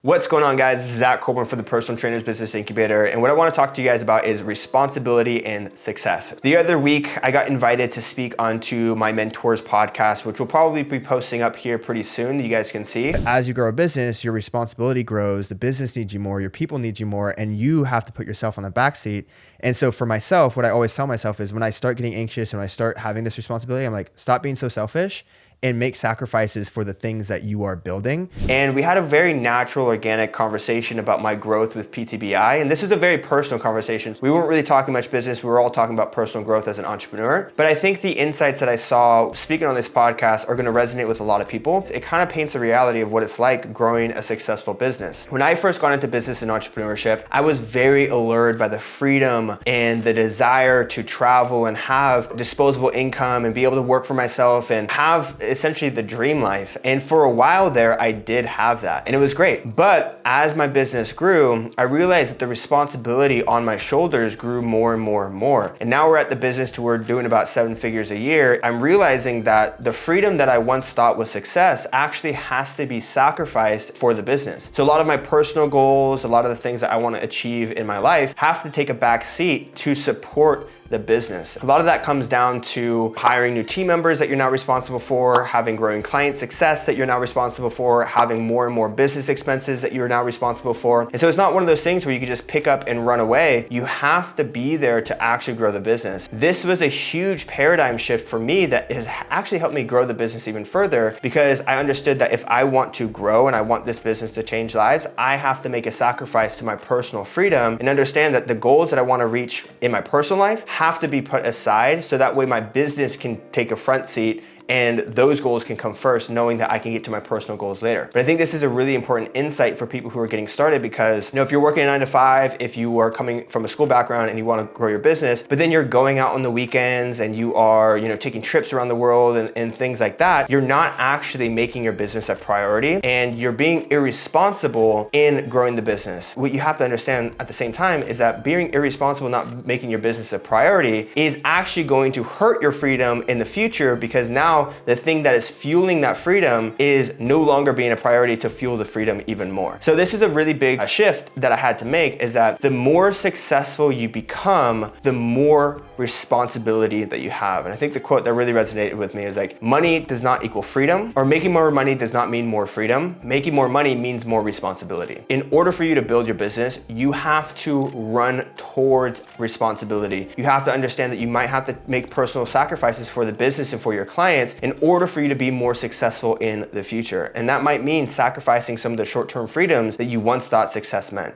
What's going on, guys? This is Zach Colburn for the Personal Trainers Business Incubator, and what I want to talk to you guys about is responsibility and success. The other week, I got invited to speak onto my mentor's podcast, which we'll probably be posting up here pretty soon that you guys can see. As you grow a business, your responsibility grows, the business needs you more, your people need you more, and you have to put yourself on the back seat. And so for myself, what I always tell myself is when I start getting anxious and when I start having this responsibility, I'm like, stop being so selfish and make sacrifices for the things that you are building. And we had a very natural, organic conversation about my growth with PTBI. And this is a very personal conversation. We weren't really talking much business. We were all talking about personal growth as an entrepreneur. But I think the insights that I saw speaking on this podcast are gonna resonate with a lot of people. It kind of paints a reality of what it's like growing a successful business. When I first got into business and entrepreneurship, I was very allured by the freedom and the desire to travel and have disposable income and be able to work for myself and have essentially the dream life. And for a while there, I did have that and it was great. But as my business grew, I realized that the responsibility on my shoulders grew more and more and more. And now we're at the business to we're doing about 7 figures a year. I'm realizing that the freedom that I once thought was success actually has to be sacrificed for the business. So a lot of my personal goals, a lot of the things that I want to achieve in my life have to take a back seat to support the business. A lot of that comes down to hiring new team members that you're now responsible for, having growing client success that you're now responsible for, having more and more business expenses that you're now responsible for. And so it's not one of those things where you can just pick up and run away. You have to be there to actually grow the business. This was a huge paradigm shift for me that has actually helped me grow the business even further, because I understood that if I want to grow and I want this business to change lives, I have to make a sacrifice to my personal freedom and understand that the goals that I want to reach in my personal life have to be put aside so that way my business can take a front seat and those goals can come first, knowing that I can get to my personal goals later. But I think this is a really important insight for people who are getting started, because if you're working a 9 to 5, if you are coming from a school background and you want to grow your business, but then you're going out on the weekends and you are taking trips around the world and things like that, you're not actually making your business a priority and you're being irresponsible in growing the business. What you have to understand at the same time is that being irresponsible, not making your business a priority, is actually going to hurt your freedom in the future, because now the thing that is fueling that freedom is no longer being a priority to fuel the freedom even more. So this is a really big shift that I had to make, is that the more successful you become, the more responsibility that you have. And I think the quote that really resonated with me is like, money does not equal freedom, or making more money does not mean more freedom. Making more money means more responsibility. In order for you to build your business, you have to run towards responsibility. You have to understand that you might have to make personal sacrifices for the business and for your clients in order for you to be more successful in the future. And that might mean sacrificing some of the short-term freedoms that you once thought success meant.